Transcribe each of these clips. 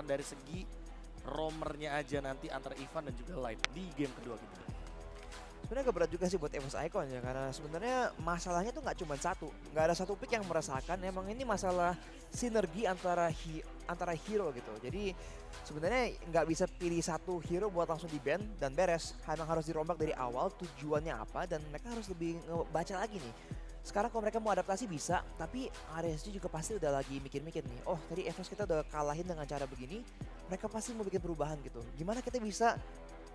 dari segi roamernya aja nanti antara Ivan dan juga Light di game kedua kita. Sebenarnya agak berat juga sih buat EVOS Icon ya, karena sebenarnya masalahnya tuh nggak cuma satu, nggak ada satu pick yang merasakan. Emang ini masalah sinergi antara hero gitu. Jadi sebenarnya nggak bisa pilih satu hero buat langsung di ban dan beres. Emang harus dirombak dari awal tujuannya apa, dan mereka harus lebih ngebaca lagi nih. Sekarang kalau mereka mau adaptasi bisa, tapi RSG juga pasti udah lagi mikir-mikir nih. Oh, tadi EVOS kita udah kalahin dengan cara begini, mereka pasti mau bikin perubahan gitu. Gimana kita bisa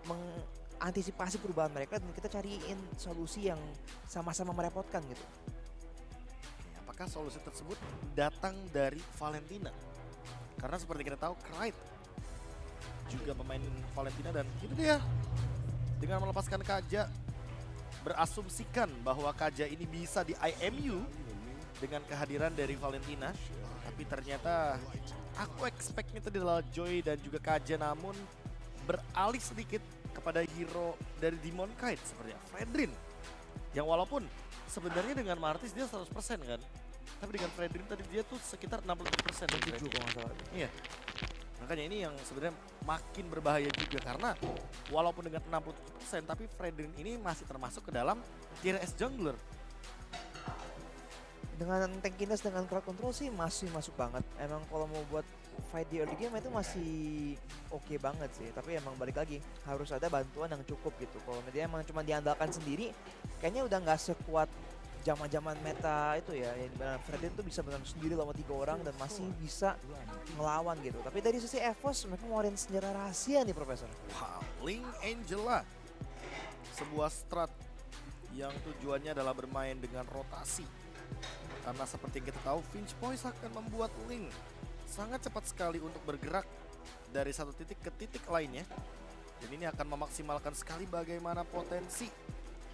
mengantisipasi perubahan mereka dan kita cariin solusi yang sama-sama merepotkan gitu. Apakah solusi tersebut datang dari Valentina? Karena seperti kita tahu, Knight juga pemain Valentina, dan itu dia dengan melepaskan Kaja, berasumsikan bahwa Kaja ini bisa di IMU dengan kehadiran dari Valentina. Tapi ternyata aku expect-nya tadi adalah Joy dan juga Kaja, namun beralih sedikit kepada hero dari Demon Knight seperti Fredrin, yang walaupun sebenarnya dengan Martis dia 100% kan, tapi dengan Fredrin tadi dia tuh sekitar 60%. 7 kalau nggak salah. Iya, makanya ini yang sebenarnya makin berbahaya juga, karena walaupun dengan 67% tapi Fredrin ini masih termasuk ke dalam tier S jungler. Dengan tankiness dengan crowd control sih masih masuk banget. Emang kalau mau buat fight di early game itu masih oke banget sih. Tapi emang balik lagi harus ada bantuan yang cukup gitu. Kalau dia emang cuma diandalkan sendiri, kayaknya udah nggak sekuat zaman-zaman meta itu ya. Yang dimana Fredin tuh bisa benar sendiri lawan 3 orang dan masih bisa ngelawan gitu. Tapi dari sisi EVOS mereka ngeluarin senjata rahasia nih Profesor. Wow, Link Angela, sebuah strat yang tujuannya adalah bermain dengan rotasi. Karena seperti yang kita tahu, Finch Voice akan membuat Link sangat cepat sekali untuk bergerak dari satu titik ke titik lainnya. Dan ini akan memaksimalkan sekali bagaimana potensi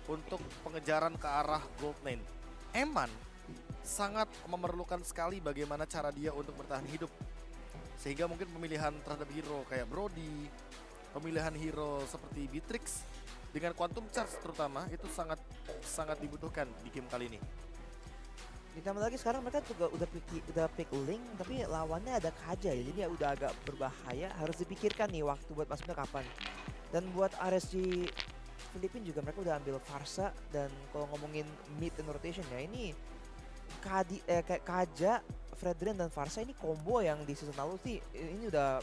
untuk pengejaran ke arah gold lane. Eman sangat memerlukan sekali bagaimana cara dia untuk bertahan hidup. Sehingga mungkin pemilihan terhadap hero kayak Brody, pemilihan hero seperti Beatrix dengan Quantum Charge terutama, itu sangat dibutuhkan di game kali ini. Ditambah lagi sekarang mereka juga udah pick Link, tapi lawannya ada Kaja ya, jadi ya udah agak berbahaya. Harus dipikirkan nih waktu buat masuknya kapan. Dan buat RSG Filipina juga mereka udah ambil Farsa, dan kalau ngomongin mid and rotation ya ini kayak Kaja, Fredrin dan Farsa ini combo yang di season lalu sih ini udah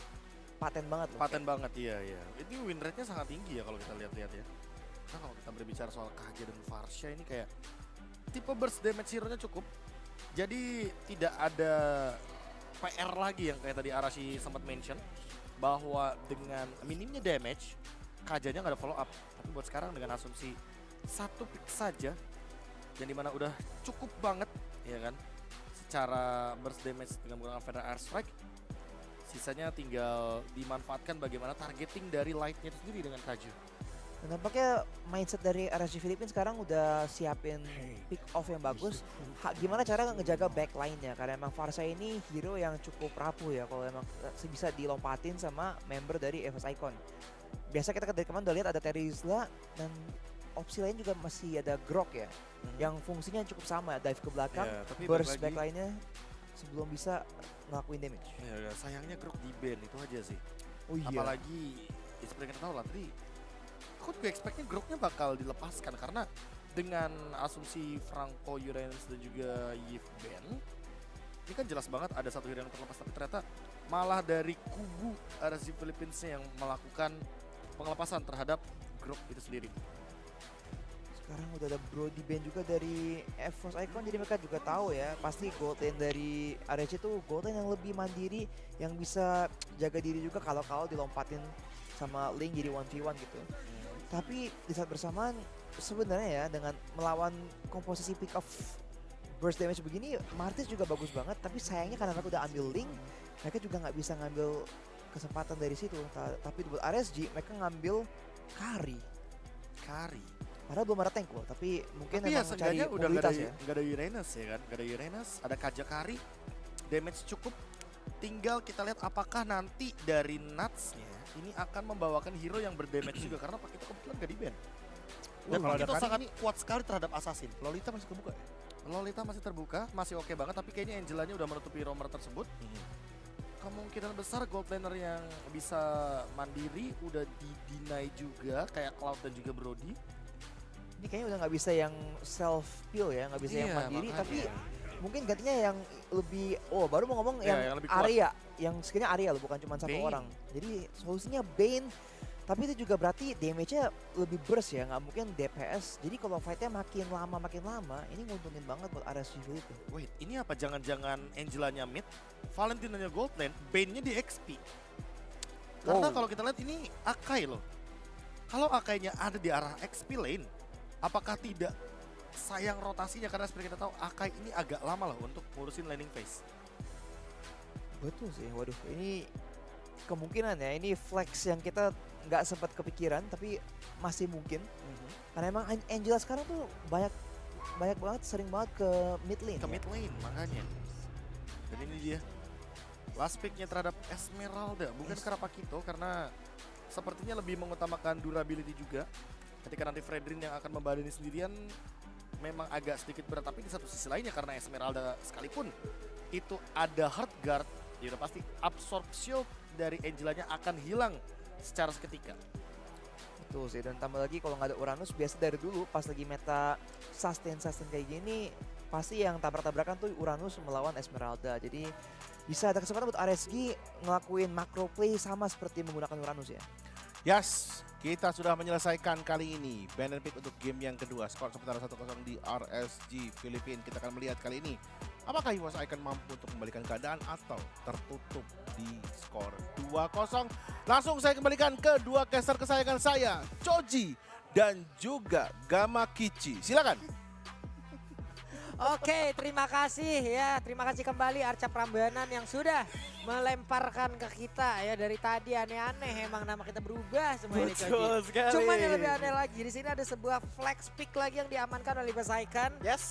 paten banget loh. Paten banget, iya. Ini win rate-nya sangat tinggi ya kalau kita lihat-lihat ya. Nah, kalau kita berbicara soal Kaja dan Farsha ini kayak tipe burst damage hero-nya cukup. Jadi tidak ada PR lagi yang kayak tadi Arashi sempat mention, bahwa dengan minimnya damage Kajanya nggak ada follow up. Tapi buat sekarang dengan asumsi satu pick saja, yang dimana udah cukup banget ya kan secara burst damage dengan menggunakan Feather Air Strike, sisanya tinggal dimanfaatkan bagaimana targeting dari Light-nya itu sendiri dengan Kaju. Dan nampaknya mindset dari RSG Filipina sekarang udah siapin pick off yang bagus. Gimana cara ngejaga backline-nya, karena emang Farsa ini hero yang cukup rapuh ya kalau emang bisa dilompatin sama member dari EVOS Icon. Biasa kita dari kemarin udah lihat ada Terizla, dan opsi lain juga masih ada Grok ya, yang fungsinya cukup sama, dive ke belakang, tapi burst backline-nya sebelum bisa ngelakuin damage. Ya, sayangnya Grok di ban itu aja sih. Oh iya. Apalagi ya seperti kita tahu lah tadi, aku juga expect-nya Groknya bakal dilepaskan, karena dengan asumsi Franco, Uranus dan juga Yves ban, ini kan jelas banget ada satu hero yang terlepas, tapi ternyata malah dari kubu RSG Philippines yang melakukan pengelepasan terhadap Grok itu sendiri. Sekarang udah ada Brody ban juga dari EVOS Icon, jadi mereka juga tahu ya pasti gold lane dari RSG tuh gold lane yang lebih mandiri, yang bisa jaga diri juga kalau dilompatin sama Link jadi 1v1 gitu. Tapi di saat bersamaan sebenarnya ya dengan melawan komposisi pick off burst damage begini, Martis juga bagus banget, tapi sayangnya karena mereka udah ambil Link, mereka juga nggak bisa ngambil kesempatan dari situ. Tapi buat RSG mereka ngambil Kari. Padahal belum ada tank loh, tapi mungkin Tapi ya emang cari seenggaknya udah mobilitas ya. nggak ada Uranus ya kan, nggak ada Uranus, ada Kaja Kari, damage cukup. Tinggal kita lihat apakah nanti dari Nuts-nya ini akan membawakan hero yang berdamage juga, karena Pak itu kebetulan gak di-ban. Dan kalau Pak ada itu Kari sangat ini- kuat sekali terhadap Assassin. Lolita masih kebuka ya? Lolita masih terbuka, masih oke banget, tapi kayaknya Angelanya udah menutupi roamer tersebut. kemungkinan besar gold laner yang bisa mandiri udah di-deny juga kayak Cloud dan juga Brody. Ini kayaknya udah nggak bisa yang self peel ya, nggak bisa yang Iya, mandiri, makanya. tapi mungkin gantinya yang lebih, baru mau ngomong Iya, yang lebih kuat. area, yang skillnya area loh, bukan cuma satu Bane. orang. Jadi solusinya Bane, tapi itu juga berarti damage-nya lebih burst ya, nggak mungkin DPS. Jadi kalau fight-nya makin lama, ini nguntungin banget buat RSG itu. Wait, ini apa jangan-jangan Angelanya mid, Valentinanya gold lane, Bane-nya di XP? Karena Wow. kalau kita lihat ini Akai loh. Kalau Akainya ada di arah XP lane, apakah tidak sayang rotasinya? Karena seperti kita tahu Akai ini agak lama loh untuk ngurusin laning phase. Betul sih, waduh ini kemungkinan ya, ini flex yang kita nggak sempat kepikiran tapi masih mungkin. Karena emang Angela sekarang tuh banyak banget, sering banget ke mid lane. Ke ya. mid lane makanya. Dan ini dia last pick-nya terhadap Esmeralda, bukan Karapakito karena sepertinya lebih mengutamakan durability juga. Ketika nanti Fredrin yang akan membadani sendirian memang agak sedikit berat, tapi di satu sisi lainnya karena Esmeralda sekalipun itu ada hard guard, ya udah pasti absorb shield dari Angelanya akan hilang secara seketika. Betul sih, dan tambah lagi kalau nggak ada Uranus, biasa dari dulu pas lagi meta sustain kayak gini, pasti yang tabrak-tabrakan tuh Uranus melawan Esmeralda. Jadi bisa ada kesempatan buat RSG ngelakuin macro play sama seperti menggunakan Uranus ya. Yes, kita sudah menyelesaikan kali ini ban and pick untuk game yang kedua. Skor sementara 1-0 di RSG Filipina. Kita akan melihat kali ini apakah EVOS Icon mampu untuk membalikan keadaan atau tertutup di skor 2-0. Langsung saya kembalikan ke dua caster kesayangan saya, Choji dan juga Gamakichi. Silakan. Oke, terima kasih ya. Terima kasih kembali Arca Prambanan yang sudah melemparkan ke kita ya. Dari tadi aneh-aneh, emang nama kita berubah semua ini Coji. sekali. Cuman yang lebih aneh lagi, di sini ada sebuah flex pick lagi yang diamankan oleh EVOS Icon. Yes.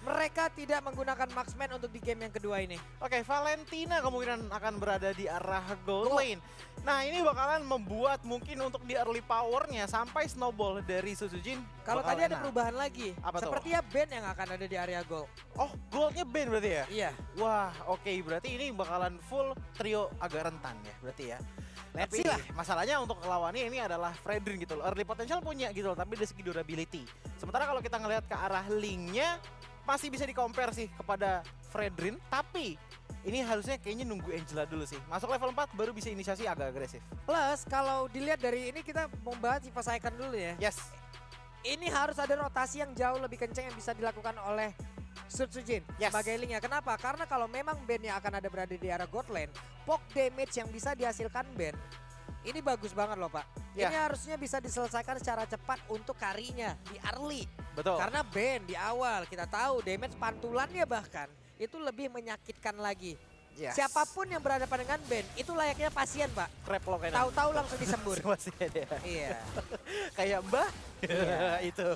Mereka tidak menggunakan marksman untuk di game yang kedua ini. Oke, Valentina kemungkinan akan berada di arah gold lane. Nah, ini bakalan membuat mungkin untuk di early powernya sampai snowball dari Suzujin. Kalau bakal tadi ada enak. perubahan lagi, Apa tuh? sepertinya Ben yang akan ada di area goal. Oh, goldnya ban berarti ya? Iya. Wah, oke, berarti ini bakalan full trio agak rentan ya, berarti ya. Let's Tapi see lah. masalahnya untuk lawannya ini adalah Fredrin gitu loh. Early potential punya gitu loh, tapi dari segi durability. Sementara kalau kita ngelihat ke arah linknya, masih bisa di-compare sih kepada Fredrin, tapi ini harusnya kayaknya nunggu Angela dulu sih. Masuk level 4 baru bisa inisiasi agak agresif. Plus kalau dilihat dari ini kita mau bahas EVOS Icon dulu ya. Yes. Ini harus ada rotasi yang jauh lebih kencang yang bisa dilakukan oleh Sujin Yes. sebagai linknya. Kenapa? Karena kalau memang bandnya akan ada berada di arah god lane, poke damage yang bisa dihasilkan band ini bagus banget loh Pak. Ya. Ini harusnya bisa diselesaikan secara cepat untuk karinya di early. Betul. Karena band di awal kita tahu damage pantulannya bahkan itu lebih menyakitkan lagi. Yes. Siapapun yang berhadapan dengan band itu layaknya pasien Pak. Crap lo kayaknya. Tahu-tahu langsung disembur. Masih ada. Iya. Kayak Mbah. Iya. Itu.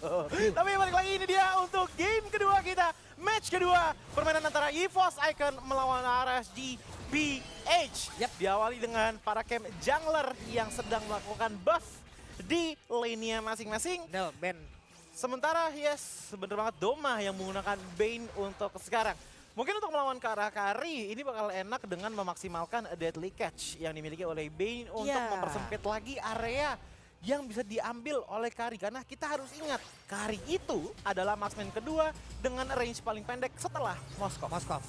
Tapi balik lagi ini dia untuk game kedua kita. Match kedua. Permainan antara EVOS Icon melawan RSG BH. Yap. Diawali dengan para camp jungler yang sedang melakukan buff di lane-nya masing-masing. No, band. Sementara yes, bener banget Doma yang menggunakan Bane untuk sekarang. Mungkin untuk melawan ke arah Kari, ini bakal enak dengan memaksimalkan Deadly Catch yang dimiliki oleh Bane untuk Iya. mempersempit lagi area yang bisa diambil oleh Kari. Karena kita harus ingat, Kari itu adalah marksman kedua dengan range paling pendek setelah Moskov. Moskov.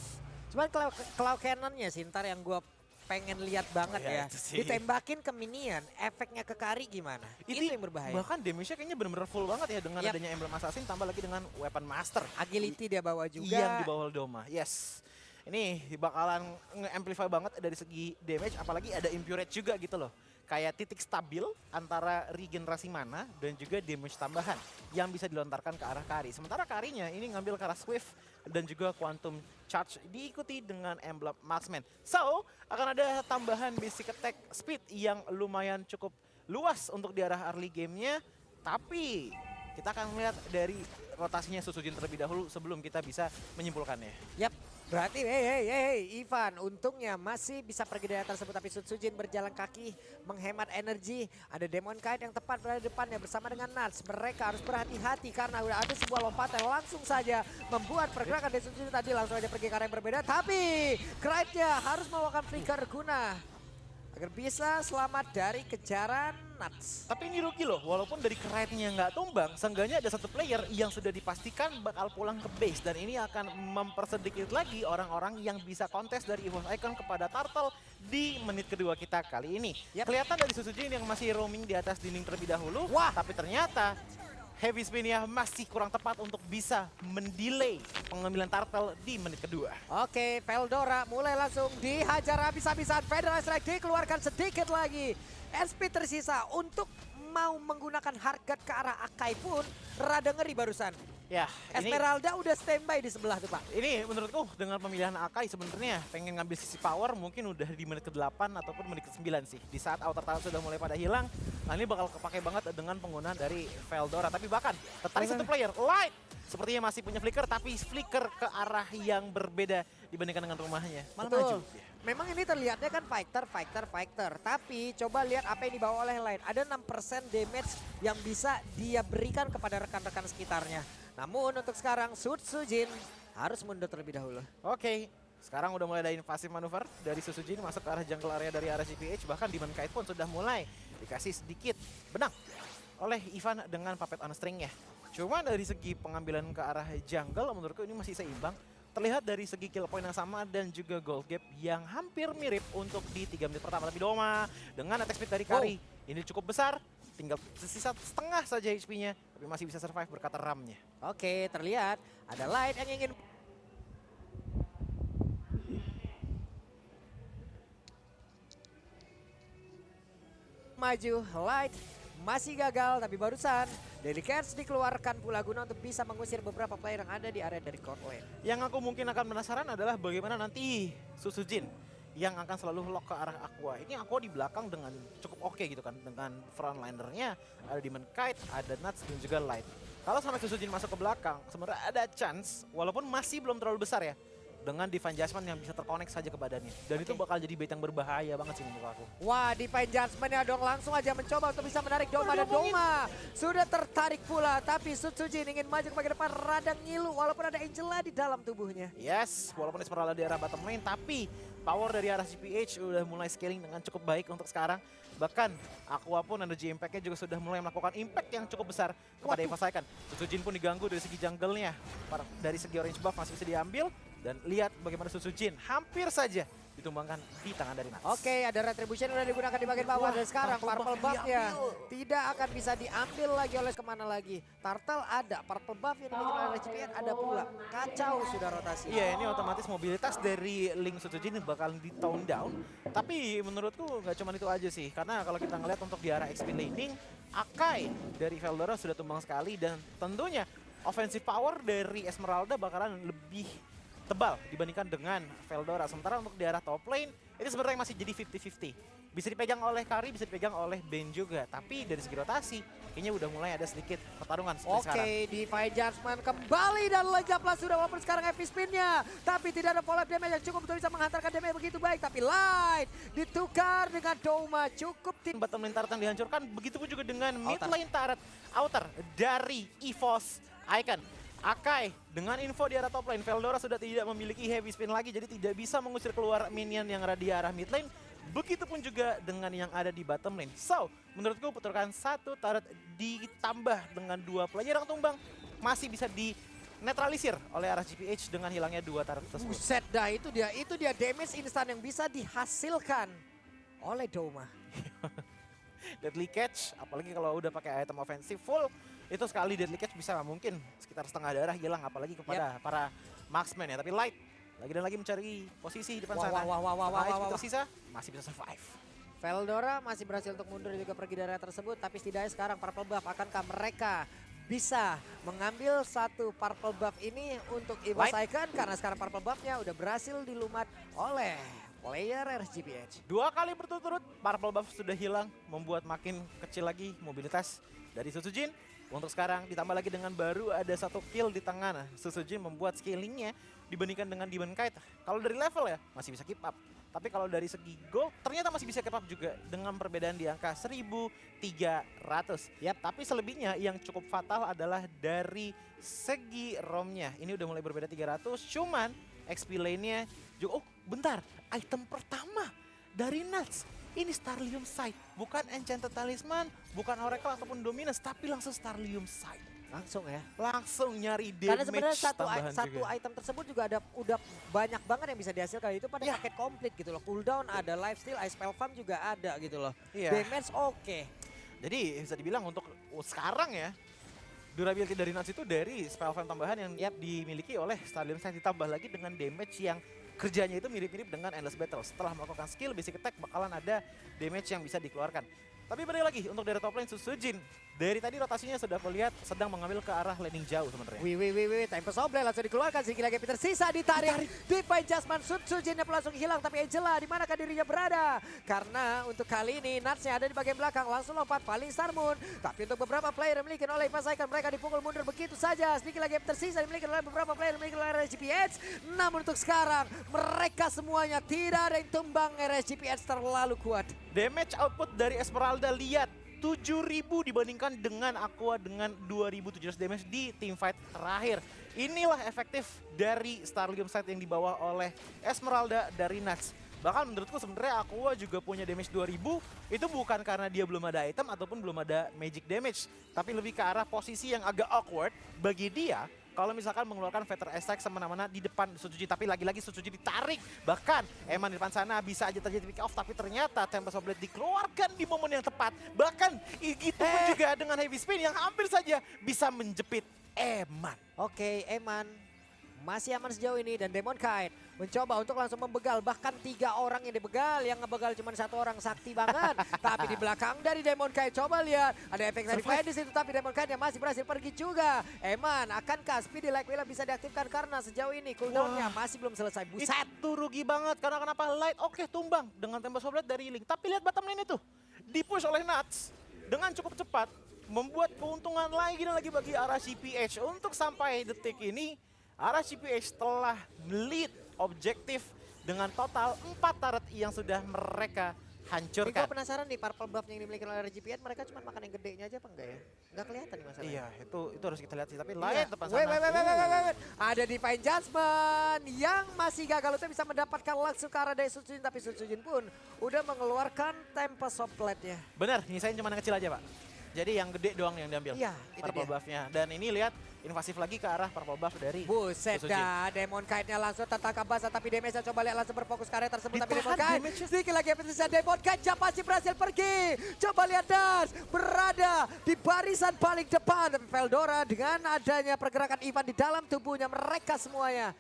Cuman claw cannonnya sih ntar yang gue pengen lihat banget Ya, ya. itu sih. Ditembakin ke minion, efeknya ke Kari gimana? Itu yang berbahaya. Bahkan damage-nya kayaknya bener-bener full banget ya dengan Yap. adanya Emblem Assassin tambah lagi dengan Weapon Master. Agility dia bawa juga. Yang di bawah Doma, yes. Ini bakalan nge-amplify banget dari segi damage, apalagi ada Impurate juga gitu loh. Kayak titik stabil antara regenerasi mana dan juga damage tambahan yang bisa dilontarkan ke arah Kari. Sementara Karinya ini ngambil ke arah Swift dan juga Quantum Charge diikuti dengan Emblem Marksman. So, akan ada tambahan basic attack speed yang lumayan cukup luas untuk di arah early gamenya. Tapi kita akan melihat dari rotasinya Susujin terlebih dahulu sebelum kita bisa menyimpulkannya. Yap. Berarti hey, Ivan, untungnya masih bisa pergi dari tersebut, tapi Sutsujin berjalan kaki menghemat energi. Ada Demon Knight yang tepat berada di depannya bersama dengan Nuts. Mereka harus berhati-hati karena udah ada sebuah lompatan yang langsung saja membuat pergerakan dari Sutsujin tadi langsung aja pergi ke arah yang berbeda. Tapi Knight-nya harus membawakan flicker guna agar bisa selamat dari kejaran Nuts. Tapi ini rugi loh, walaupun dari Knight-nya nggak tumbang, seenggaknya ada satu player yang sudah dipastikan bakal pulang ke base. Dan ini akan mempersedikit lagi orang-orang yang bisa kontes dari EVOS Icon kepada Turtle di menit kedua kita kali ini. Kelihatan dari Sutsujin yang masih roaming di atas dinding terlebih dahulu, tapi ternyata Heavy Spin-nya masih kurang tepat untuk bisa mendelay pengambilan Turtle di menit kedua. Oke, Veldora mulai langsung dihajar habis-habisan. Federal Strike dikeluarkan sedikit lagi. SP tersisa untuk mau menggunakan Heartguard ke arah Akai pun rada ngeri barusan. Ya, ini Esmeralda udah standby di sebelah tuh, Pak. ini menurutku dengan pemilihan Akai sebenarnya pengen ngambil sisi power mungkin udah di menit ke-8 ataupun menit ke-9 sih. Di saat outer tower sudah mulai pada hilang, nah ini bakal kepake banget dengan penggunaan dari Veldora. Tapi bahkan tertarik satu player, Light, sepertinya masih punya flicker, tapi flicker ke arah yang berbeda dibandingkan dengan rumahnya. Malah maju. Memang ini terlihatnya kan fighter. Tapi coba lihat apa yang dibawa oleh Light. Ada 6% damage yang bisa dia berikan kepada rekan-rekan sekitarnya. Namun untuk sekarang Sutsujin harus mundur terlebih dahulu. Oke, sekarang udah mulai ada invasif manuver dari Sutsujin masuk ke arah jungle area dari arah GPH. Bahkan Demon Knight pun sudah mulai dikasih sedikit benang oleh Ivan dengan puppet on string-nya. Cuma dari segi pengambilan ke arah jungle menurutku ini masih seimbang. Terlihat dari segi kill point yang sama dan juga gold gap yang hampir mirip untuk di 3 menit pertama. Tapi Doma dengan attack speed dari Kari ini cukup besar. Tinggal sisa setengah saja HP-nya, tapi masih bisa survive berkata RAM-nya. Oke, terlihat ada Light yang ingin maju. Light masih gagal, tapi barusan Daily Cats dikeluarkan pula guna untuk bisa mengusir beberapa player yang ada di area dari court lane. Yang aku mungkin akan penasaran adalah bagaimana nanti Sutsujin yang akan selalu lock ke arah Aqua. Ini Aqua di belakang dengan cukup oke gitu kan. Dengan frontlinernya ada Demon Knight, ada Nuts dan juga Light. Kalau sampai Sutsujin masuk ke belakang, sebenarnya ada chance walaupun masih belum terlalu besar ya. Dengan Divine Judgment yang bisa terkonek saja ke badannya. Dan itu bakal jadi bait yang berbahaya banget sih menurut aku. Wah, Divine Judgment-nya dong langsung aja mencoba untuk bisa menarik Doma. Dan Doma sudah tertarik pula. Tapi Sutsujin ingin maju ke bagian depan, rada ngilu walaupun ada Angela di dalam tubuhnya. Yes, walaupun Esmeralda di arah bottom lane, tapi power dari arah GPH udah mulai scaling dengan cukup baik untuk sekarang. Bahkan Aqua pun energy impact-nya juga sudah mulai melakukan impact yang cukup besar kepada EVOS Icon. Sutsujin pun diganggu dari segi jungle-nya. Dari segi orange buff masih bisa diambil. Dan lihat bagaimana Sutsujin hampir saja ditumbangkan di tangan dari Nuts. Oke, ada retribution yang udah digunakan di bagian bawah. Dan sekarang purple buff-nya tidak akan bisa diambil lagi oleh kemana lagi. Turtle ada, purple buff yang dimiliki oleh GPN ada pula. Kacau sudah rotasi. Iya, ini otomatis mobilitas dari Link Sutsujin bakal di tone down. Tapi menurutku nggak cuma itu aja sih. Karena kalau kita ngeliat untuk di arah XP laning, Akai dari Veldora sudah tumbang sekali. Dan tentunya offensive power dari Esmeralda bakalan lebih tebal dibandingkan dengan Veldora. Sementara untuk di arah top lane, itu sebenarnya masih jadi 50-50. Bisa dipegang oleh Kari, bisa dipegang oleh Ben juga. Tapi dari segi rotasi, kayaknya udah mulai ada sedikit pertarungan seperti sekarang. Oke, Divine Judgment kembali dan lejaplah sudah walaupun sekarang heavy spin-nya. Tapi tidak ada follow up damage yang cukup untuk bisa menghantarkan damage begitu baik. Tapi Light ditukar dengan Doma cukup Bottom lane turret yang dihancurkan, begitu pun juga dengan mid lane turret outer dari EVOS Icon. Akai dengan info di arah top lane, Veldora sudah tidak memiliki heavy spin lagi, jadi tidak bisa mengusir keluar minion yang ada di arah mid lane. Begitupun juga dengan yang ada di bottom lane. So, menurutku pertukaran satu turret ditambah dengan 2 player yang tumbang masih bisa dinetralisir oleh arah GPH dengan hilangnya 2 turret tersebut. Buset dah, itu dia damage instan yang bisa dihasilkan oleh Doma. Deadly Catch, apalagi kalau udah pakai item ofensif full, itu sekali Deadly Catch bisa mungkin sekitar setengah darah hilang, apalagi kepada para marksman ya. Tapi Light lagi dan lagi mencari posisi di depan sana. Wah. Tersisa masih bisa survive. Veldora masih berhasil untuk mundur juga pergi dari area tersebut, tapi setidaknya sekarang purple buff, akankah mereka bisa mengambil satu purple buff ini untuk EVOS Icon? Karena sekarang purple buff-nya udah berhasil dilumat oleh player RGPH. 2 kali berturut-turut purple buff sudah hilang, membuat makin kecil lagi mobilitas dari Sutsujin. Untuk sekarang ditambah lagi dengan baru ada 1 kill di tangan. Suzujin membuat scalingnya dibandingkan dengan Demon Kite. Kalau dari level ya masih bisa keep up. Tapi kalau dari segi gold ternyata masih bisa keep up juga dengan perbedaan di angka 1.300. Tapi selebihnya yang cukup fatal adalah dari segi ROM-nya. Ini udah mulai berbeda 300, cuman XP lane-nya juga. Oh bentar, item pertama dari Nuts. Ini Starlium Sight, bukan Enchanted Talisman, bukan Oracle ataupun Dominus, tapi langsung Starlium Sight. Langsung ya. Langsung nyari Karena damage sebenarnya tambahan satu juga. item tersebut juga udah banyak banget yang bisa dihasilkan. Itu pada Ya. paket komplit gitu loh. Cooldown ada, lifesteal, ice spell farm juga ada gitu loh. Iya. Damage oke. Jadi bisa dibilang untuk sekarang ya, durability dari Nuts itu dari spell farm tambahan yang dimiliki oleh Starlium Sight ditambah lagi dengan damage yang kerjanya itu mirip-mirip dengan Endless Battle. Setelah melakukan skill basic attack bakalan ada damage yang bisa dikeluarkan. Tapi balik lagi untuk dari top lane Suzujin. Dari tadi rotasinya sudah melihat sedang mengambil ke arah laning jauh sebenarnya. Wih, Tempest Oblate langsung dikeluarkan, sedikit lagi tersisa ditarik. Divine Jasmine Suzujinnya pun langsung hilang, tapi Angela di manakah dirinya berada? Karena untuk kali ini Nutsnya ada di bagian belakang, langsung lompat paling Star Moon. Tapi untuk beberapa player yang dimiliki oleh Ivan Saiken, mereka dipukul mundur begitu saja. Sedikit lagi tersisa dimiliki oleh beberapa player yang dimiliki oleh RSGPH. Namun untuk sekarang mereka semuanya tidak ada yang tumbang, RSGPH terlalu kuat. Damage output dari Esmeralda lihat 7.000 dibandingkan dengan Aqua dengan 2.700 damage di teamfight terakhir. Inilah efektif dari Starlium Sight yang dibawa oleh Esmeralda dari Nuts. Bahkan menurutku sebenarnya Aqua juga punya damage 2000, itu bukan karena dia belum ada item ataupun belum ada magic damage, tapi lebih ke arah posisi yang agak awkward bagi dia. Kalau misalkan mengeluarkan Feather Attack semena-mena di depan Suzujin, tapi lagi-lagi Suzujin ditarik. Bahkan Eman di depan sana bisa aja terjadi pick off, tapi ternyata Tempest Oblate dikeluarkan di momen yang tepat. Bahkan itu pun juga dengan heavy spin yang hampir saja bisa menjepit Eman. Oke, Eman masih aman sejauh ini dan Demon Kite mencoba untuk langsung membegal, bahkan 3 orang yang dibegal, yang ngebegal cuma 1 orang, sakti banget. Tapi di belakang dari Demon Kite, coba lihat ada efek dari Fire di situ, tapi Demon Kite yang masih berhasil pergi juga. Eman, akankah Speedy Like Wheel bisa diaktifkan karena sejauh ini cooldownnya masih belum selesai. Buset. Itu rugi banget karena kenapa Light oke tumbang dengan Tempest Oblate dari Link. Tapi lihat bottom lane itu dipush oleh Nuts dengan cukup cepat, membuat keuntungan lagi dan lagi bagi RSGPH. Untuk sampai detik ini RSGPH telah lead objektif dengan total 4 turret yang sudah mereka Gue hancurkan. penasaran nih, purple buff yang dimiliki oleh RGPN, mereka cuma makan yang gedenya aja apa enggak ya? Enggak kelihatan nih masalahnya. Iya, itu harus kita lihat sih. Tapi Iya. lain depan sana. Wait. Ada Divine Jasmine yang masih gagal untuk bisa mendapatkan langsung ke arah dari Suzujin, tapi Suzujin pun udah mengeluarkan Tempest Oblate-nya. Benar, nyisain cuma yang kecil aja, Pak. Jadi yang gede doang yang diambil. Iya, itu Purple dia. buff-nya. Dan ini lihat invasif lagi ke arah purple buff dari Buset Suzujin. dah, Demon Kite-nya langsung tertangkap basah, tapi damage-nya coba lihat langsung berfokus ke area tersebut. Tapi Demon Ditahan Kite, damage-nya. sedikit lagi tersisa Demon Kite, jam masih berhasil pergi. Coba lihat Das, berada di barisan paling depan. Tapi Veldora dengan adanya pergerakan Ivan di dalam tubuhnya, mereka semuanya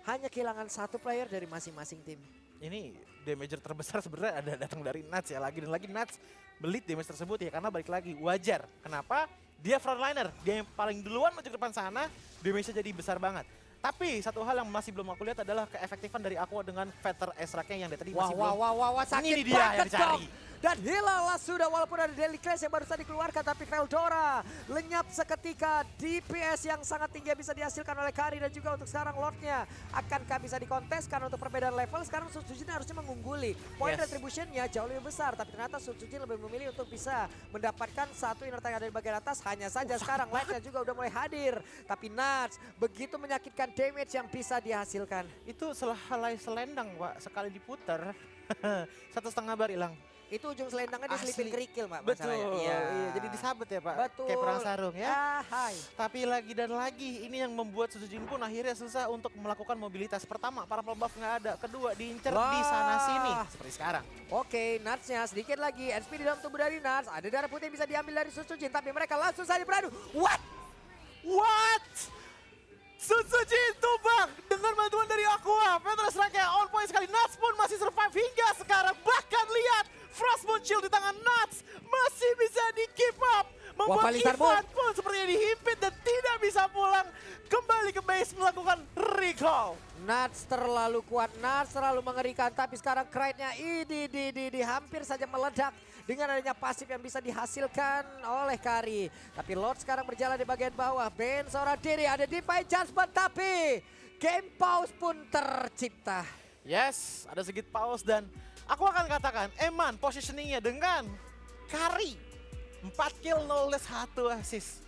hanya kehilangan 1 player dari masing-masing tim. Ini damager terbesar sebenarnya ada datang dari Nuts ya, lagi dan lagi Nuts belit damage tersebut ya, karena balik lagi wajar. Kenapa? Dia frontliner, dia yang paling duluan maju ke depan sana, damage-nya jadi besar banget. Tapi satu hal yang masih belum aku lihat adalah keefektifan dari Aqua dengan Feather Ezra-nya yang dari tadi masih belum. Wah, sakit Ini dia yang banget dicari. dong. Dan hilanglah sudah, walaupun ada Daily Clash yang baru saja dikeluarkan, tapi Veldora lenyap seketika. DPS yang sangat tinggi bisa dihasilkan oleh Kari dan juga untuk sekarang Lordnya. Akankah bisa dikontes karena untuk perbedaan level sekarang Suzujin harusnya mengungguli. Point Yes. retribution-nya jauh lebih besar, tapi ternyata Suzujin lebih memilih untuk bisa mendapatkan 1 inner tank yang ada di bagian atas. Hanya saja sekarang Lightnya juga udah mulai hadir. Tapi Nuts begitu menyakitkan damage yang bisa dihasilkan. Itu sehelai selendang, Pak, sekali diputar 1,5 bar hilang. Itu ujung selendangnya diselipin Asli. kerikil, Mak. Betul, masalahnya. iya. Jadi disabet ya, Pak. Betul. Kayak perang sarung ya. Hai. Tapi lagi dan lagi ini yang membuat Suzujin pun akhirnya susah untuk melakukan mobilitas. Pertama, para buff nggak ada. Kedua, diincer di sana sini seperti sekarang. Oke, Nuts-nya sedikit lagi. SP di dalam tubuh dari Nuts. Ada darah putih yang bisa diambil dari Suzujin, tapi mereka langsung saja beradu. What? Suzujin tumbang dengan bantuan dari Aqua. Petrus Raka on point sekali. Nuts pun masih survive hingga sekarang. Bahkan lihat Frostmourne Shield di tangan Nuts masih bisa di keep up. Membuat Valisar Moon. Ivan pun sepertinya dihimpit dan tidak bisa pulang kembali kembali ke base melakukan recall. Nuts terlalu kuat, Nuts terlalu mengerikan. Tapi sekarang Kride-nya ini hampir saja meledak dengan adanya pasif yang bisa dihasilkan oleh Kari. Tapi Lord sekarang berjalan di bagian bawah. Ben seorang diri, ada Divine Judgment, tapi game pause pun tercipta. Yes, ada sedikit pause dan aku akan katakan Eman positioningnya dengan Kari 4 kill, 0 less, 1 assist.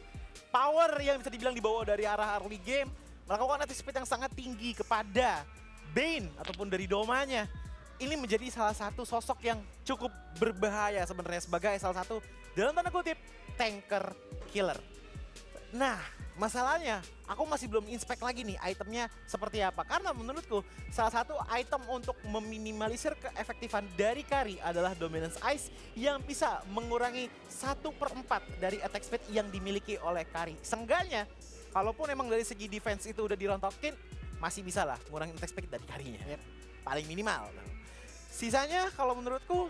Power yang bisa dibilang dibawa dari arah early game, melakukan attack speed yang sangat tinggi kepada Bane ataupun dari domanya. Ini menjadi salah satu sosok yang cukup berbahaya sebenarnya sebagai salah satu dalam tanda kutip tanker killer. Nah, masalahnya aku masih belum inspect lagi nih itemnya seperti apa. Karena menurutku salah satu item untuk meminimalisir keefektifan dari Kari adalah Dominance Ice yang bisa mengurangi 1/4 dari attack speed yang dimiliki oleh Kari. Seenggaknya, kalaupun emang dari segi defense itu udah dirontokin, masih bisa lah ngurangin attack speed dari Karinya. Paling minimal. Sisanya kalau menurutku,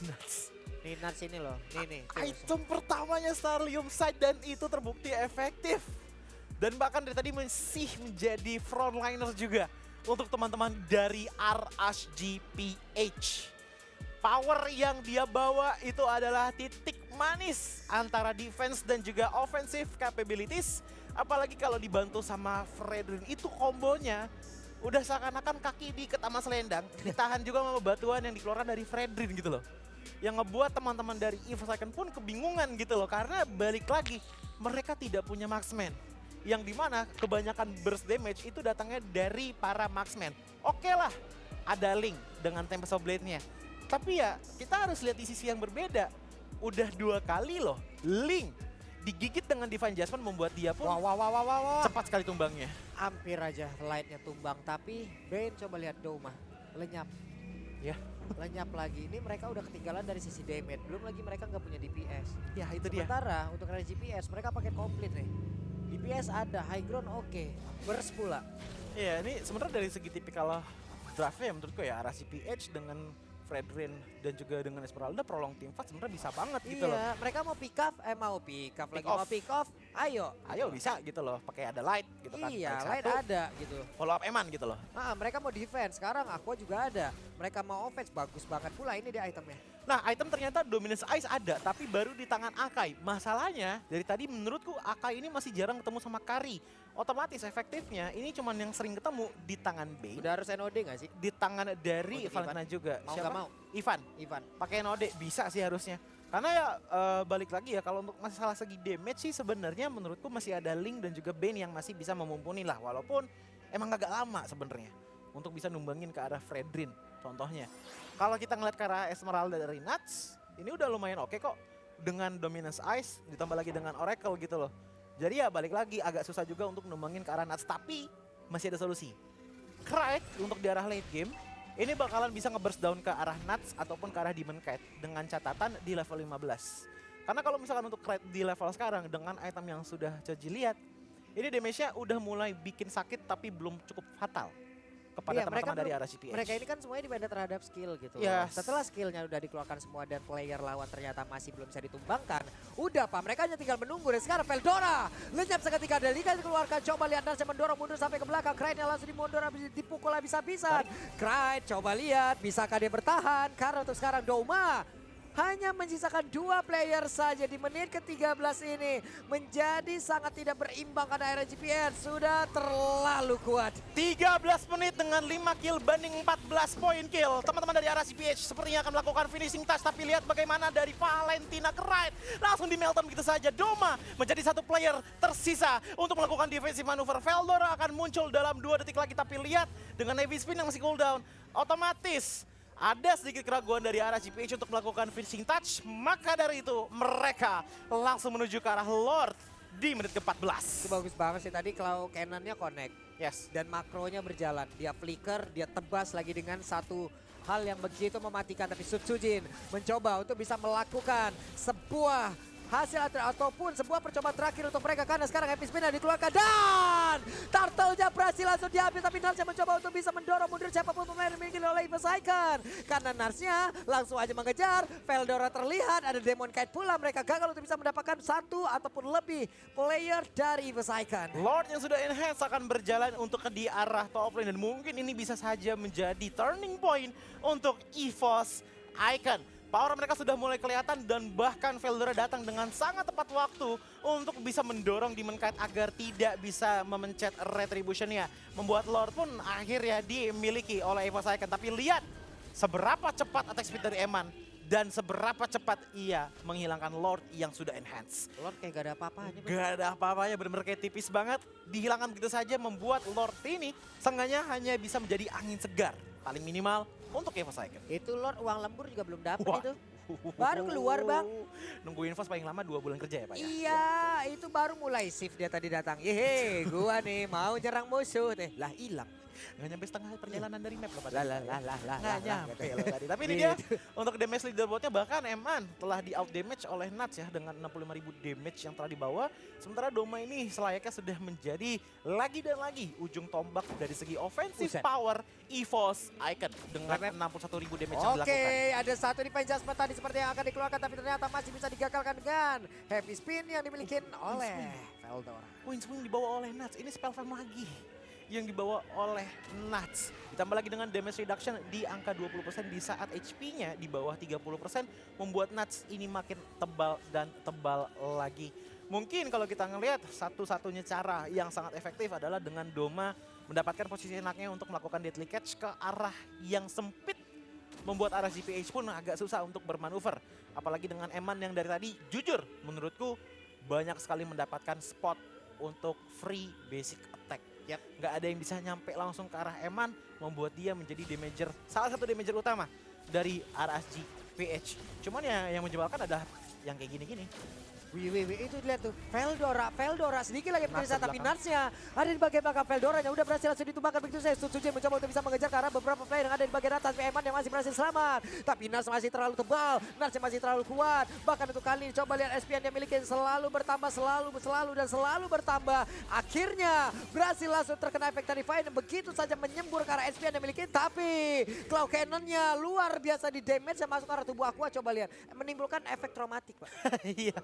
nuts. Nih Nuts ini loh, nih. Item pertamanya Starlium Sight dan itu terbukti efektif. Dan bahkan dari tadi masih menjadi frontliner juga untuk teman-teman dari RSGPH. Power yang dia bawa itu adalah titik manis antara defense dan juga offensive capabilities. Apalagi kalau dibantu sama Fredrin, itu kombonya udah seakan-akan kaki diikat sama selendang, ditahan juga sama batuan yang dikeluarkan dari Fredrin gitu loh. Yang ngebuat teman-teman dari EVOS Icon pun kebingungan gitu loh, karena balik lagi mereka tidak punya marksman. Yang dimana kebanyakan burst damage itu datangnya dari para marksman. Oke lah, ada Link dengan Tempest of Blade-nya. Tapi ya kita harus lihat di sisi yang berbeda. Udah 2 kali loh Link digigit dengan Divine Judgment membuat dia pun Wah. cepat sekali tumbangnya. Hampir aja Light-nya tumbang, tapi Bane coba lihat Doma, lenyap. Ya. Lenyap lagi. Ini mereka udah ketinggalan dari sisi damage. Belum lagi mereka nggak punya DPS. Ya itu dia. Sementara untuk ada GPS mereka pakai komplit nih. DPS ada, high ground oke, burst pula. Iya, ini sebenarnya dari segi tipikal draftnya menurutku ya RSGPH dengan Fredrin dan juga dengan Esmeralda prolong team fight sebenarnya bisa banget gitu loh. Iya, mereka mau pick up lagi off. mau pick off, ayo. Ayo bisa gitu loh, pakai ada light gitu kan. Iya, Baik Light satu, ada gitu. follow up Eman gitu loh. Nah, mereka mau defense, sekarang Aqua juga ada. Mereka mau offense, bagus banget pula ini dia itemnya. Nah, item ternyata Dominance Ice ada, tapi baru di tangan Akai. Masalahnya, dari tadi menurutku Akai ini masih jarang ketemu sama Kari. Otomatis efektifnya, ini cuman yang sering ketemu di tangan Bane. Udah harus NOD gak sih? Di tangan dari Untuk Valentina juga. Mau nggak mau? Ivan. Pakai NOD, bisa sih harusnya. Karena ya balik lagi ya, kalau untuk masalah segi damage sih sebenarnya menurutku masih ada Link dan juga Bane yang masih bisa memumpuni lah. Walaupun emang agak lama sebenarnya untuk bisa numbangin ke arah Fredrin contohnya. Kalau kita ngeliat ke arah Esmeralda dari Nuts, ini udah lumayan oke kok. Dengan Dominance Ice, ditambah lagi dengan Oracle gitu loh. Jadi ya balik lagi agak susah juga untuk numbangin ke arah Nuts, tapi masih ada solusi. Kride untuk di arah late game, ini bakalan bisa nge-burst down ke arah Nuts ataupun ke arah Demon Kite dengan catatan di level 15. Karena kalau misalkan untuk Kride di level sekarang dengan item yang sudah Coji lihat, ini damage-nya udah mulai bikin sakit tapi belum cukup fatal kepada Iya, teman-teman dari arah CPH. Mereka ini kan semuanya dibanding terhadap skill gitu. Yes. Setelah skillnya udah dikeluarkan semua dan player lawan ternyata masih belum bisa ditumbangkan. Udah Pak, mereka hanya tinggal menunggu. Dan sekarang Veldora lenyap seketika dari Liga dikeluarkan. Coba lihat Nars yang mendorong mundur sampai ke belakang. Kride langsung dimundur habis dipukul habis-habisan. Kride coba lihat bisakah dia bertahan. Karena untuk sekarang Doma hanya menyisakan 2 player saja di menit ke-13 ini. Menjadi sangat tidak berimbang karena RSGPH sudah terlalu kuat. 13 menit dengan 5 kill banding 14 poin kill. Teman-teman dari arah CPH sepertinya akan melakukan finishing touch. Tapi lihat bagaimana dari Valentina Kride. Langsung di meltdown begitu saja. Doma menjadi 1 player tersisa untuk melakukan defensive manuver. Veldora akan muncul dalam 2 detik lagi. Tapi lihat dengan heavy spin yang masih cooldown. Otomatis ada sedikit keraguan dari arah GPH untuk melakukan finishing touch. Maka dari itu mereka langsung menuju ke arah Lord di menit ke-14. Itu bagus banget sih tadi kalau Canon-nya connect. Yes. Dan makronya berjalan. Dia flicker, dia tebas lagi dengan satu hal yang begitu mematikan. Tapi Sutsujin mencoba untuk bisa melakukan sebuah hasil ataupun sebuah percobaan terakhir untuk mereka karena sekarang Happy Spin yang dikeluarkan dan turtle-nya berhasil langsung diambil tapi Narsnya mencoba untuk bisa mendorong mundur siapapun pemain yang dimiliki oleh EVOS Icon karena Narsnya langsung aja mengejar. Veldora terlihat, ada Demon Knight pula, mereka gagal untuk bisa mendapatkan satu ataupun lebih player dari EVOS Icon. Lord yang sudah enhance akan berjalan untuk ke di arah top lane dan mungkin ini bisa saja menjadi turning point untuk EVOS Icon. Power mereka sudah mulai kelihatan dan bahkan Veldora datang dengan sangat tepat waktu untuk bisa mendorong Demon Knight agar tidak bisa memencet Retribution-nya. Membuat Lord pun akhirnya dimiliki oleh EVOS Icon. Tapi lihat seberapa cepat attack speed dari Eman dan seberapa cepat ia menghilangkan Lord yang sudah enhance. Lord kayak gak ada apa-apanya. Gak ada apa-apanya, benar-benar kayak tipis banget. Dihilangkan begitu saja membuat Lord ini seenggaknya hanya bisa menjadi angin segar. Paling minimal untuk EVOS Icon. Itu Lord uang lembur juga belum dapat Wah. itu. Baru keluar Bang. Nunggu infos paling lama 2 bulan kerja ya Pak ya? Iya, itu baru mulai shift dia tadi datang. Yehe, gua nih mau nyerang musuh teh. Lah hilang. Nggak nyampe setengah perjalanan dari map loh Pak. Lah Nggak nyampe loh tadi. Tapi ini dia untuk damage leaderboardnya bahkan Eman telah di out damage oleh Nuts ya dengan 65.000 damage yang telah dibawa. Sementara Doma ini selayaknya sudah menjadi lagi dan lagi ujung tombak dari segi offensive Buset. power EVOS Icon dengan 61.000 damage yang Oke, dilakukan. ada satu defense adjustment tadi seperti yang akan dikeluarkan tapi ternyata masih bisa digagalkan dengan heavy spin yang dimiliki oleh Veldora. Point swing dibawa oleh Nuts. Ini spell farm lagi yang dibawa oleh Nuts. Ditambah lagi dengan damage reduction di angka 20% di saat HP-nya di bawah 30% membuat Nuts ini makin tebal dan tebal lagi. Mungkin kalau kita ngelihat satu-satunya cara yang sangat efektif adalah dengan Doma mendapatkan posisi enaknya untuk melakukan deadly catch ke arah yang sempit. Membuat arah GPH pun agak susah untuk bermanuver. Apalagi dengan Eman yang dari tadi jujur menurutku banyak sekali mendapatkan spot untuk free basic attack. Nggak ada yang bisa nyampe langsung ke arah Eman, membuat dia menjadi damager, salah satu damager utama dari RSG PH. Cuman ya yang menjebalkan adalah yang kayak gini-gini. Wih, itu lihat tuh. Veldora sedikit lagi Nuts bergeser di tapi belakang. Nutsnya ada di bagian belakang. Veldoranya udah berhasil langsung ditumbangkan begitu saja. Suji mencoba untuk bisa mengejar ke arah beberapa player yang ada di bagian atas. Tapi Eman yang masih berhasil selamat. Tapi Nuts masih terlalu tebal. Nuts masih terlalu kuat. Bahkan untuk kali ini coba lihat SPN yang miliki selalu bertambah, selalu bertambah. Akhirnya berhasil langsung terkena efek terrifying. Begitu saja menyembur ke arah SPN yang miliki. Tapi Claw Cannon-nya luar biasa di damage yang masuk ke arah tubuh Aqua. Coba lihat. Menimbulkan efek traumatik Pak. Iya.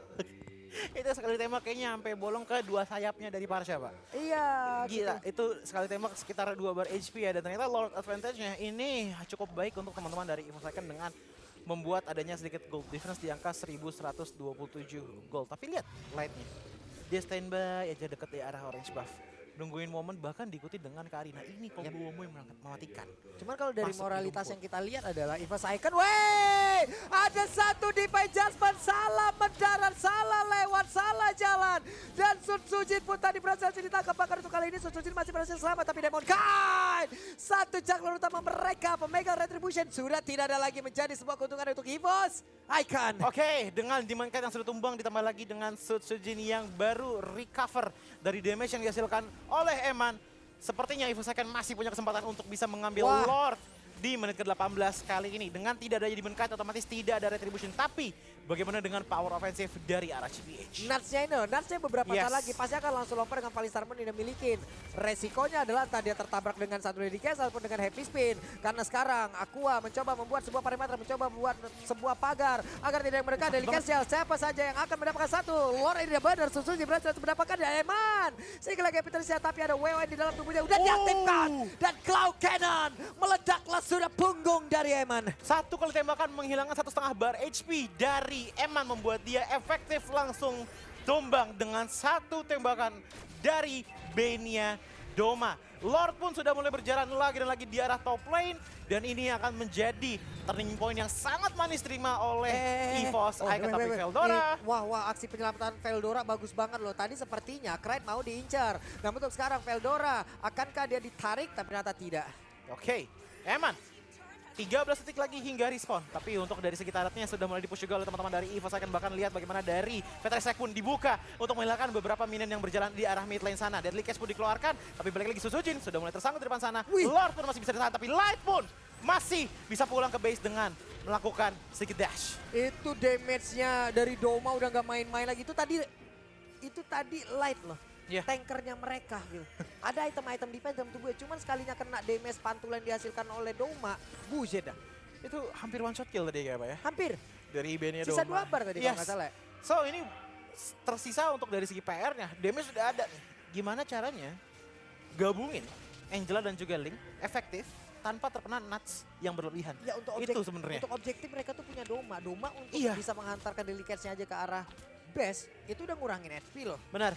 Itu sekali tembak kayaknya sampai bolong ke 2 sayapnya dari Parsha, Pak. Iya. Gila, itu sekali tembak sekitar 2 bar HP ya. Dan ternyata Lord Advantage-nya ini cukup baik untuk teman-teman dari EVOS Icon dengan membuat adanya sedikit gold difference di angka 1127 gold. Tapi lihat light-nya. Dia standby aja deket di arah orange buff. Nungguin momen bahkan diikuti dengan Karina. Ini combo Womo yang mematikan. Cuman kalau dari Masuk di moralitas rumput. yang kita lihat adalah EVOS Icon, wey! Ada satu defense adjustment, salah mendarat, salah lewat, salah jalan. Dan Sun Sujin pun tadi berhasil ditangkap, bahkan untuk kali ini Sun Sujin masih berhasil selamat. Tapi Demon Knight, satu jungler utama mereka, pemegang Retribution, sudah tidak ada lagi menjadi sebuah keuntungan untuk EVOS Icon. Oke, dengan Demon Knight yang sudah tumbang ditambah lagi dengan Sujin yang baru recover dari damage yang dihasilkan oleh Eman. Sepertinya EVOS Icon masih punya kesempatan untuk bisa mengambil Wah. Lord di menit ke-18 kali ini. Dengan tidak ada Demon Knight otomatis tidak ada Retribution. Tapi bagaimana dengan power offensive dari arah GPH? Nutsnya beberapa Yes. saat lagi pasti akan langsung lompat dengan Valisar Moon yang dimiliki. Resikonya adalah entah dia tertabrak dengan satu dedicate ataupun dengan heavy spin. Karena sekarang Aqua mencoba membuat sebuah perimeter, mencoba membuat sebuah pagar agar tidak mereka delicate. Siapa saja yang akan mendapatkan satu. Lord ini benar, Susuji berhasil mendapatkan Eman. Sedikit lagi Petersia tapi ada WW di dalam tubuhnya udah diaktifkan. Dan Claw Cannon meledaklah sudah punggung dari Eman. Satu kali tembakan menghilangkan 1,5 bar HP dari Eman membuat dia efektif langsung tumbang dengan satu tembakan dari Benia Doma. Lord pun sudah mulai berjalan lagi dan lagi di arah top lane dan ini akan menjadi turning point yang sangat manis terima oleh EVOS Icon. Tapi Veldora Wah, aksi penyelamatan Veldora bagus banget loh. Tadi sepertinya Kraid mau diincar. Namun untuk sekarang Veldora, akankah dia ditarik? Tapi ternyata tidak. Oke, Eman 13 detik lagi hingga respawn. Tapi untuk dari segi targetnya sudah mulai dipush juga oleh teman-teman dari EVOS Icon. Bahkan lihat bagaimana dari Veterisek pun dibuka untuk menghilangkan beberapa minion yang berjalan di arah mid lane sana. Deadly Catch pun dikeluarkan, tapi balik lagi Susujin sudah mulai tersangkut di depan sana. Wih. Lord pun masih bisa ditahan, tapi Light pun masih bisa pulang ke base dengan melakukan sedikit dash. Itu damage-nya dari Doma udah nggak main-main lagi. Itu tadi light loh. Iya. Tankernya mereka gitu. Ada item-item defense dalam tubuhnya. Cuman sekalinya kena damage pantulan dihasilkan oleh Doma, buset dah. Itu hampir one shot kill tadi kayak apa ya? Hampir. Dari Bennya Sisa Doma. 2 bar tadi kalau nggak salah ya. So ini tersisa untuk dari segi PR-nya, damage sudah ada nih. Gimana caranya gabungin Angela dan juga Link efektif tanpa terkena nuts yang berlebihan. Ya untuk Itu sebenarnya. Untuk objektif mereka tuh punya Doma. Doma untuk Iya. bisa menghantarkan Delicatesnya aja ke arah base, itu udah ngurangin HP loh. Benar.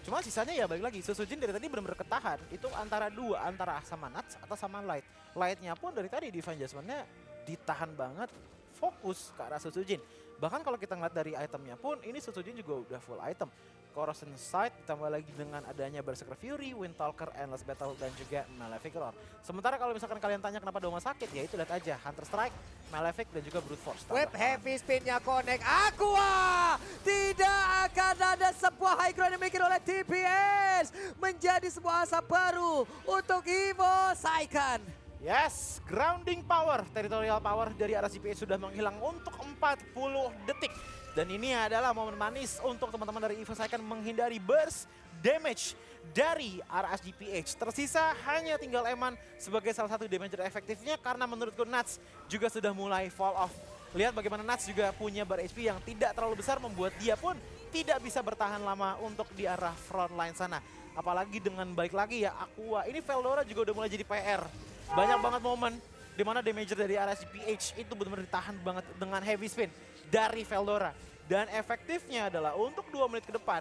Cuma sisanya ya balik lagi, Susujin dari tadi benar-benar ketahan. Itu antara dua, antara sama Nuts atau sama Light. Lightnya pun dari tadi Divine Judgment-nya ditahan banget, fokus ke arah Susujin. Bahkan kalau kita ngeliat dari itemnya pun, ini Susujin juga udah full item. Corrosion Sight ditambah lagi dengan adanya Berserker Fury, Windtalker, Endless Battle, dan juga Malefic Roar. Sementara kalau misalkan kalian tanya kenapa Doma sakit, ya itu lihat aja. Hunter Strike, Malefic, dan juga Brute Force. Web heavy spinnya connect. Aqua! Tidak akan ada sebuah high ground yang dimiliki oleh TPS. Menjadi sebuah asa baru untuk Evo Saiken. Yes, grounding power, territorial power dari RSGPH sudah menghilang untuk 40 detik. Dan ini adalah momen manis untuk teman-teman dari Evo Saiken menghindari burst damage dari RSGPH. Tersisa hanya tinggal Eman sebagai salah satu damager efektifnya karena menurutku Nuts juga sudah mulai fall off. Lihat bagaimana Nuts juga punya bar HP yang tidak terlalu besar membuat dia pun tidak bisa bertahan lama untuk di arah front line sana. Apalagi dengan balik lagi ya Aqua, ini Veldora juga udah mulai jadi PR. Banyak banget momen di mana damager dari RSGPH itu benar-benar ditahan banget dengan heavy spin dari Veldora. Dan efektifnya adalah untuk 2 menit ke depan,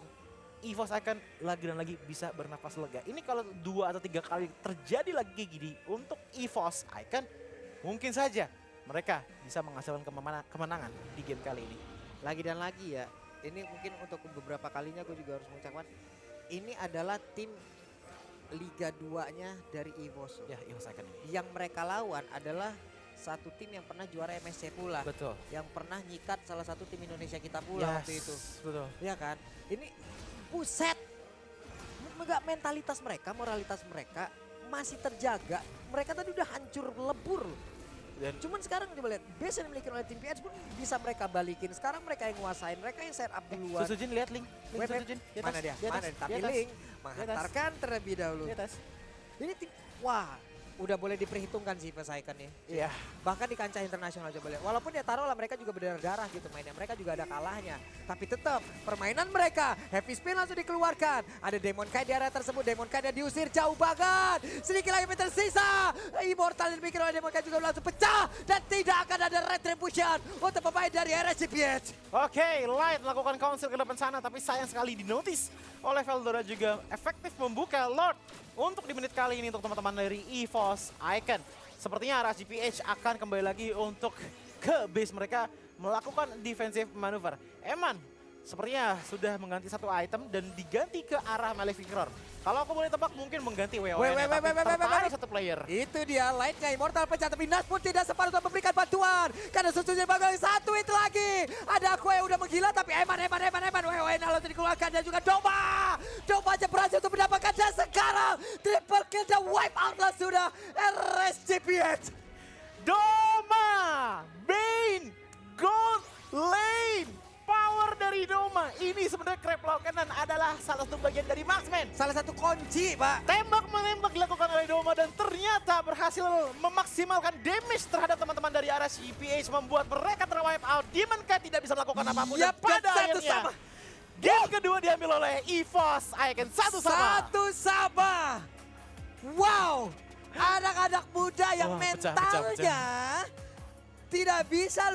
EVOS akan lagi dan lagi bisa bernafas lega. Ini kalau 2 atau 3 kali terjadi lagi kayak gini untuk EVOS Icon, mungkin saja mereka bisa menghasilkan kemenangan di game kali ini. Lagi dan lagi ya, ini mungkin untuk beberapa kalinya gue juga harus mengucapkan, ini adalah tim Liga 2-nya dari EVOS. Ya, EVOS Icon ini. Yang mereka lawan adalah satu tim yang pernah juara MSC pula. Betul. Yang pernah nyikat salah satu tim Indonesia kita pula waktu itu. Betul. Ya kan? Ini buset. Enggak, mentalitas mereka, moralitas mereka masih terjaga. Mereka tadi udah hancur lebur loh. Dan Cuman sekarang coba lihat, base yang dimiliki oleh tim PS pun bisa mereka balikin. Sekarang mereka yang nguasain, mereka yang set up duluan. Susujin lihat Link. Link Web, Susujin. Di atas, mana dia? di atas, Mana? Tapi di atas, Link menghantarkan terlebih dahulu. di atas. Ini tim, wah, udah boleh diperhitungkan sih Icon nih. Iya. Bahkan di kancah internasional coba lihat. Walaupun ya taruhlah mereka juga berdarah gitu mainnya. Mereka juga ada kalahnya. Tapi tetap permainan mereka. Heavy spin langsung dikeluarkan. Ada Demon Knight di area tersebut. Demon Knight diusir jauh banget. Sedikit lagi yang tersisa. Immortal yang dipikir oleh Demon Knight juga langsung pecah. Dan tidak akan ada retribution untuk pemain dari RSGPH. Oke, Light melakukan council ke depan sana, tapi sayang sekali dinotis oleh Veldora juga efektif membuka Lord untuk di menit kali ini untuk teman-teman dari EVOS Icon. Sepertinya RSGPH akan kembali lagi untuk ke base mereka melakukan defensive maneuver. Eman sepertinya sudah mengganti satu item dan diganti ke arah Malefic Roar. Kalau aku boleh tebak mungkin mengganti WoW-nya, tapi tertarik satu player. Itu dia Lightnya Immortal pecah, tapi Nas pun tidak sempat untuk memberikan bantuan. Karena susunya bagai satu itu lagi. Ada Aqua yang udah menggila, tapi Eman. WoW-nya langsung dikeluarkan dan juga Doma. Doma aja berhasil untuk mendapatkan dan sekarang triple kill dan wipe out lah sudah RSGPH. Doma, Bane, Gold Lane, power dari Doma. Ini sebenarnya Crab Law Cannon adalah salah satu bagian dari Marksman. Salah satu kunci, Pak. Tembak-menembak dilakukan oleh Doma dan ternyata berhasil memaksimalkan damage terhadap teman-teman dari RSGPH membuat mereka terwipe out. Demon Knight tidak bisa melakukan apapun dan pada satu akhirnya sama. game kedua diambil oleh EVOS Icon. Satu sama. Wow. Anak-anak muda yang Wah, pecah. mentalnya tidak bisa